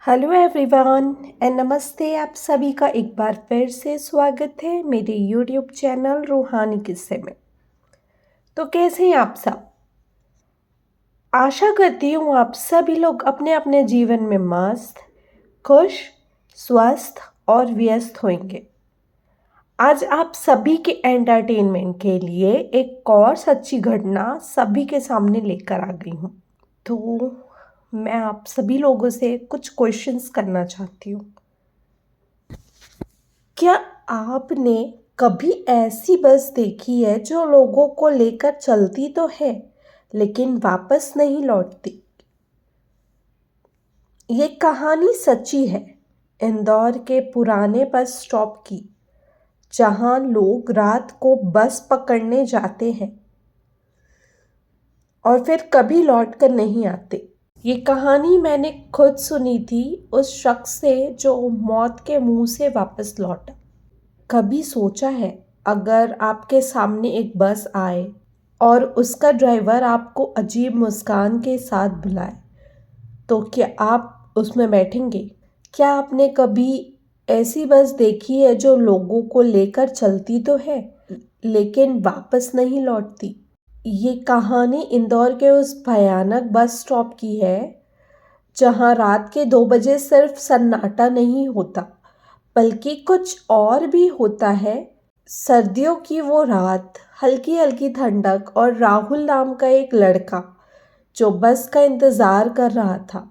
Hello everyone and नमस्ते। आप सभी का एक बार फिर से स्वागत है मेरे यूट्यूब चैनल रूहानी किस्से में। तो कैसे हैं आप सब? आशा करती हूँ आप सभी लोग अपने अपने जीवन में मस्त, खुश, स्वस्थ और व्यस्त होंगे। आज आप सभी के एंटरटेनमेंट के लिए एक और सच्ची घटना सभी के सामने लेकर आ गई हूँ। तो मैं आप सभी लोगों से कुछ क्वेश्चंस करना चाहती हूँ। क्या आपने कभी ऐसी बस देखी है जो लोगों को लेकर चलती तो है लेकिन वापस नहीं लौटती? ये कहानी सच्ची है, इंदौर के पुराने बस स्टॉप की, जहां लोग रात को बस पकड़ने जाते हैं और फिर कभी लौट कर नहीं आते। ये कहानी मैंने खुद सुनी थी उस शख्स से जो मौत के मुंह से वापस लौटा। कभी सोचा है, अगर आपके सामने एक बस आए और उसका ड्राइवर आपको अजीब मुस्कान के साथ बुलाए, तो क्या आप उसमें बैठेंगे? क्या आपने कभी ऐसी बस देखी है जो लोगों को लेकर चलती तो है लेकिन वापस नहीं लौटती? ये कहानी इंदौर के उस भयानक बस स्टॉप की है जहां रात के 2 बजे सिर्फ सन्नाटा नहीं होता बल्कि कुछ और भी होता है। सर्दियों की वो रात, हल्की हल्की ठंडक और राहुल नाम का एक लड़का जो बस का इंतज़ार कर रहा था।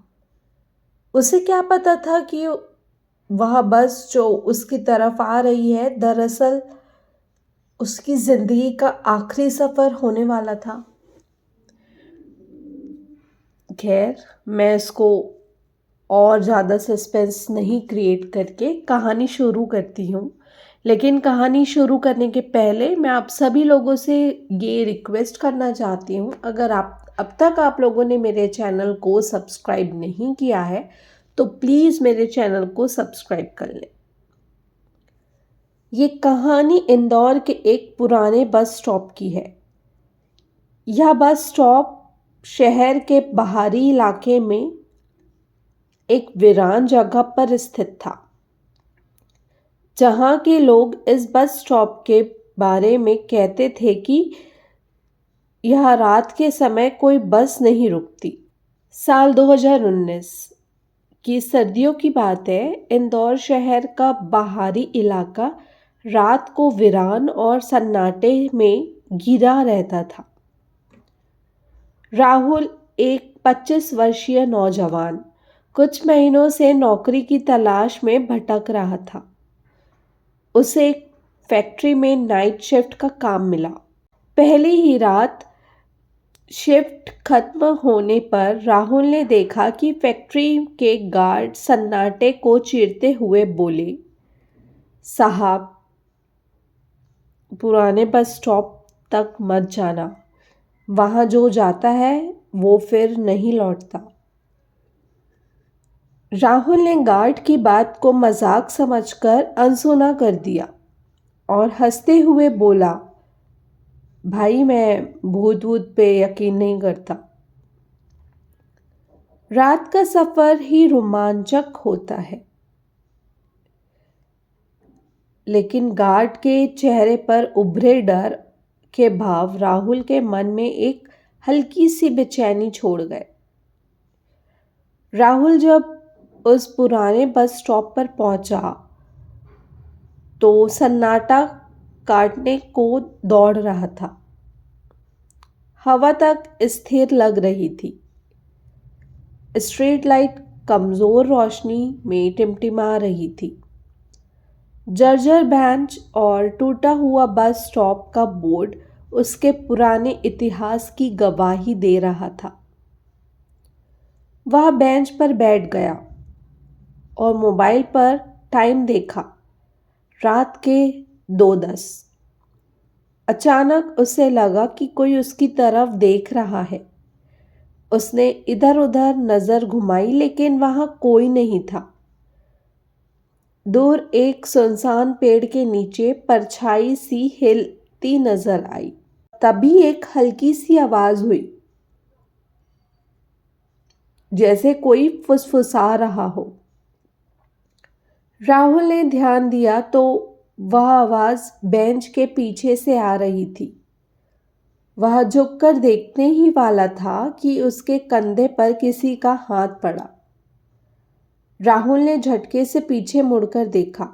उसे क्या पता था कि वह बस जो उसकी तरफ आ रही है दरअसल उसकी ज़िंदगी का आखिरी सफ़र होने वाला था। खैर, मैं इसको और ज़्यादा सस्पेंस नहीं क्रिएट करके कहानी शुरू करती हूँ। लेकिन कहानी शुरू करने के पहले मैं आप सभी लोगों से ये रिक्वेस्ट करना चाहती हूँ, अगर आप अब तक आप लोगों ने मेरे चैनल को सब्सक्राइब नहीं किया है तो प्लीज़ मेरे चैनल को सब्सक्राइब कर लें। ये कहानी इंदौर के एक पुराने बस स्टॉप की है। यह बस स्टॉप शहर के बाहरी इलाके में एक वीरान जगह पर स्थित था, जहां के लोग इस बस स्टॉप के बारे में कहते थे कि यह रात के समय कोई बस नहीं रुकती। साल 2019 की सर्दियों की बात है। इंदौर शहर का बाहरी इलाका रात को वीरान और सन्नाटे में घिरा रहता था। राहुल, एक 25 वर्षीय नौजवान, कुछ महीनों से नौकरी की तलाश में भटक रहा था। उसे एक फैक्ट्री में नाइट शिफ्ट का काम मिला। पहली ही रात शिफ्ट खत्म होने पर राहुल ने देखा कि फैक्ट्री के गार्ड सन्नाटे को चीरते हुए बोले, साहब, पुराने बस स्टॉप तक मत जाना, वहाँ जो जाता है वो फिर नहीं लौटता। राहुल ने गार्ड की बात को मजाक समझकर अनसुना कर दिया और हंसते हुए बोला, भाई, मैं भूत वूत पे यकीन नहीं करता। रात का सफर ही रोमांचक होता है, लेकिन गार्ड के चेहरे पर उभरे डर के भाव राहुल के मन में एक हल्की सी बेचैनी छोड़ गए। राहुल जब उस पुराने बस स्टॉप पर पहुंचा तो सन्नाटा काटने को दौड़ रहा था। हवा तक स्थिर लग रही थी। स्ट्रीट लाइट कमजोर रोशनी में टिमटिमा रही थी। जर्जर बेंच और टूटा हुआ बस स्टॉप का बोर्ड उसके पुराने इतिहास की गवाही दे रहा था। वह बेंच पर बैठ गया और मोबाइल पर टाइम देखा। रात के 2:10। अचानक उसे लगा कि कोई उसकी तरफ देख रहा है। उसने इधर उधर नजर घुमाई लेकिन वहां कोई नहीं था। दूर एक सुनसान पेड़ के नीचे परछाई सी हिलती नजर आई। तभी एक हल्की सी आवाज हुई, जैसे कोई फुसफुसा रहा हो। राहुल ने ध्यान दिया तो वह आवाज़ बेंच के पीछे से आ रही थी। वह झुककर देखने ही वाला था कि उसके कंधे पर किसी का हाथ पड़ा। राहुल ने झटके से पीछे मुड़कर देखा।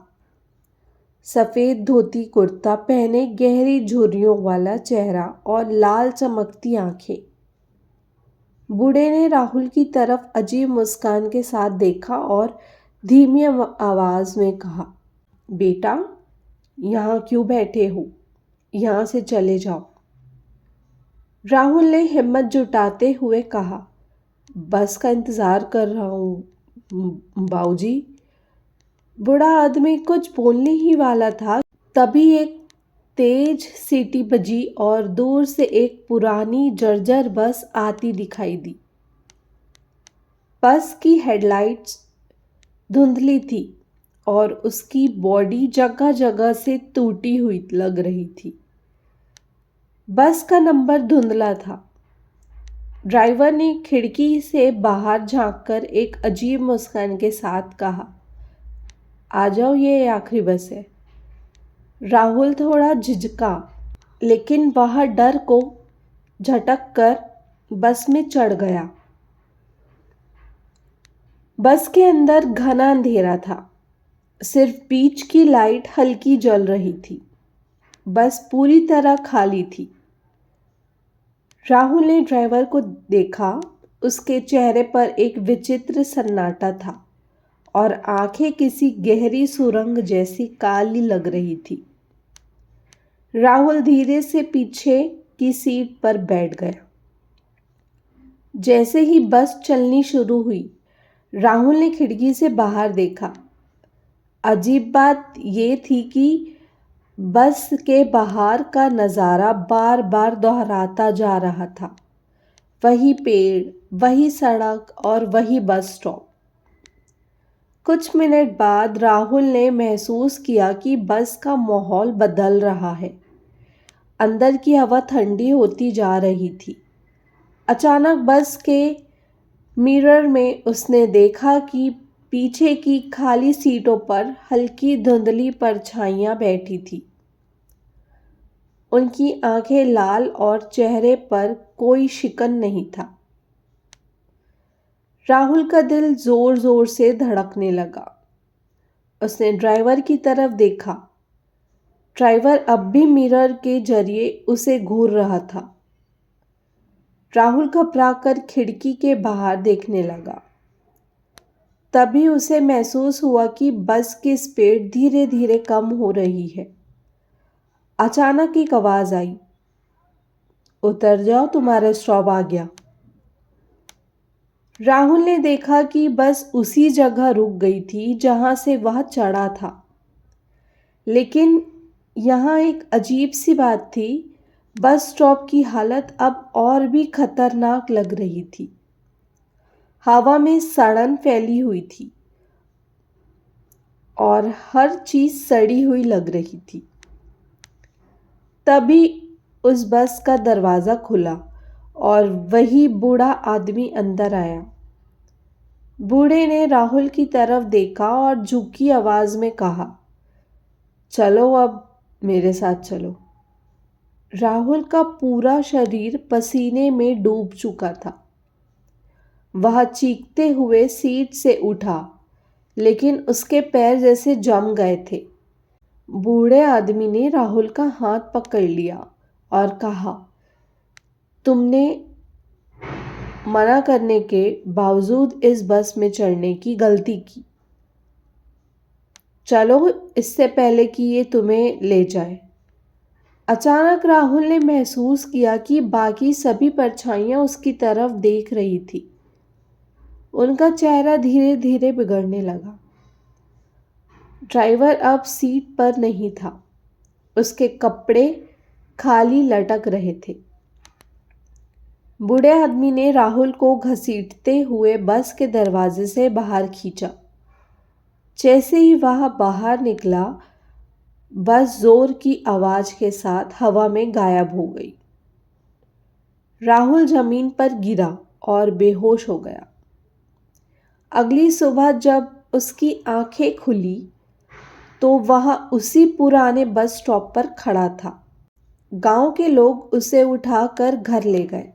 सफ़ेद धोती कुर्ता पहने, गहरी झुर्रियों वाला चेहरा और लाल चमकती आंखें। बूढ़े ने राहुल की तरफ अजीब मुस्कान के साथ देखा और धीमी आवाज़ में कहा, बेटा, यहाँ क्यों बैठे हो? यहाँ से चले जाओ। राहुल ने हिम्मत जुटाते हुए कहा, बस का इंतज़ार कर रहा हूँ बाऊजी। बूढ़ा आदमी कुछ बोलने ही वाला था, तभी एक तेज सीटी बजी और दूर से एक पुरानी जर्जर बस आती दिखाई दी। बस की हेडलाइट्स धुंधली थी और उसकी बॉडी जगह जगह से टूटी हुई लग रही थी। बस का नंबर धुंधला था। ड्राइवर ने खिड़की से बाहर झांककर एक अजीब मुस्कान के साथ कहा, आ जाओ, ये आखिरी बस है। राहुल थोड़ा झिझका, लेकिन वह डर को झटक कर बस में चढ़ गया। बस के अंदर घना अंधेरा था। सिर्फ बीच की लाइट हल्की जल रही थी। बस पूरी तरह खाली थी। राहुल ने ड्राइवर को देखा। उसके चेहरे पर एक विचित्र सन्नाटा था और आंखें किसी गहरी सुरंग जैसी काली लग रही थी। राहुल धीरे से पीछे की सीट पर बैठ गया। जैसे ही बस चलनी शुरू हुई, राहुल ने खिड़की से बाहर देखा। अजीब बात ये थी कि बस के बाहर का नज़ारा बार बार दोहराता जा रहा था। वही पेड़, वही सड़क और वही बस स्टॉप। कुछ मिनट बाद राहुल ने महसूस किया कि बस का माहौल बदल रहा है। अंदर की हवा ठंडी होती जा रही थी। अचानक बस के मिरर में उसने देखा कि पीछे की खाली सीटों पर हल्की धुंधली परछाइयां बैठी थी। उनकी आंखें लाल और चेहरे पर कोई शिकन नहीं था। राहुल का दिल जोर जोर से धड़कने लगा। उसने ड्राइवर की तरफ देखा। ड्राइवर अब भी मिरर के जरिए उसे घूर रहा था। राहुल घबराकर खिड़की के बाहर देखने लगा। तभी उसे महसूस हुआ कि बस की स्पीड धीरे धीरे कम हो रही है। अचानक एक आवाज़ आई, उतर जाओ, तुम्हारा स्टॉप आ गया। राहुल ने देखा कि बस उसी जगह रुक गई थी जहां से वह चढ़ा था। लेकिन यहाँ एक अजीब सी बात थी। बस स्टॉप की हालत अब और भी खतरनाक लग रही थी। हवा में सड़न फैली हुई थी और हर चीज़ सड़ी हुई लग रही थी। तभी उस बस का दरवाज़ा खुला और वही बूढ़ा आदमी अंदर आया। बूढ़े ने राहुल की तरफ देखा और झुकी आवाज़ में कहा, चलो, अब मेरे साथ चलो। राहुल का पूरा शरीर पसीने में डूब चुका था। वह चीखते हुए सीट से उठा, लेकिन उसके पैर जैसे जम गए थे। बूढ़े आदमी ने राहुल का हाथ पकड़ लिया और कहा, तुमने मना करने के बावजूद इस बस में चढ़ने की गलती की। चलो, इससे पहले कि ये तुम्हें ले जाए। अचानक राहुल ने महसूस किया कि बाकी सभी परछाइयां उसकी तरफ देख रही थी। उनका चेहरा धीरे धीरे बिगड़ने लगा। ड्राइवर अब सीट पर नहीं था। उसके कपड़े खाली लटक रहे थे। बूढ़े आदमी ने राहुल को घसीटते हुए बस के दरवाजे से बाहर खींचा। जैसे ही वह बाहर निकला, बस जोर की आवाज़ के साथ हवा में गायब हो गई। राहुल जमीन पर गिरा और बेहोश हो गया। अगली सुबह जब उसकी आंखें खुली तो वह उसी पुराने बस स्टॉप पर खड़ा था। गांव के लोग उसे उठाकर घर ले गए।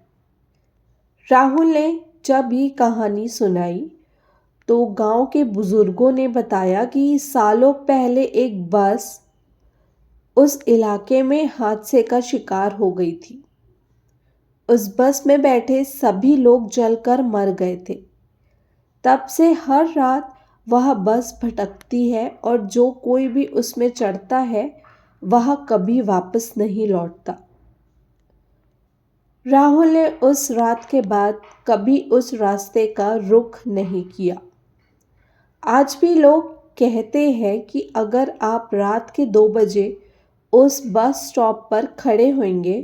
राहुल ने जब ये कहानी सुनाई तो गांव के बुजुर्गों ने बताया कि सालों पहले एक बस उस इलाके में हादसे का शिकार हो गई थी। उस बस में बैठे सभी लोग जलकर मर गए थे। तब से हर रात वह बस भटकती है और जो कोई भी उसमें चढ़ता है वह कभी वापस नहीं लौटता। राहुल ने उस रात के बाद कभी उस रास्ते का रुख नहीं किया। आज भी लोग कहते हैं कि अगर आप रात के 2 बजे उस बस स्टॉप पर खड़े होंगे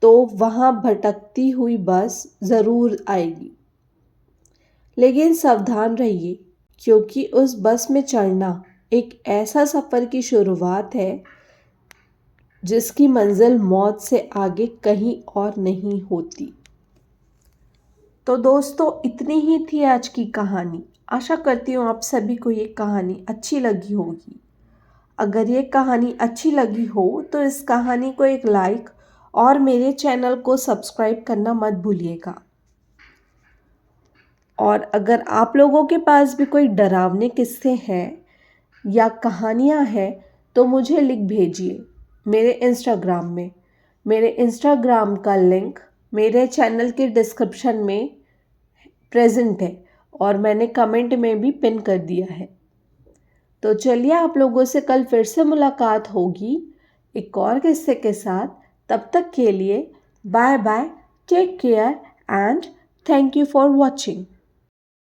तो वहाँ भटकती हुई बस ज़रूर आएगी। लेकिन सावधान रहिए, क्योंकि उस बस में चढ़ना एक ऐसा सफ़र की शुरुआत है जिसकी मंजिल मौत से आगे कहीं और नहीं होती। तो दोस्तों, इतनी ही थी आज की कहानी। आशा करती हूँ आप सभी को ये कहानी अच्छी लगी होगी। अगर ये कहानी अच्छी लगी हो तो इस कहानी को एक लाइक और मेरे चैनल को सब्सक्राइब करना मत भूलिएगा। और अगर आप लोगों के पास भी कोई डरावने किस्से हैं या कहानियाँ हैं तो मुझे लिख भेजिए मेरे इंस्टाग्राम में। मेरे इंस्टाग्राम का लिंक मेरे चैनल के डिस्क्रिप्शन में प्रेजेंट है और मैंने कमेंट में भी पिन कर दिया है। तो चलिए, आप लोगों से कल फिर से मुलाकात होगी एक और किस्से के साथ। तब तक के लिए bye bye, take care and thank you for watching.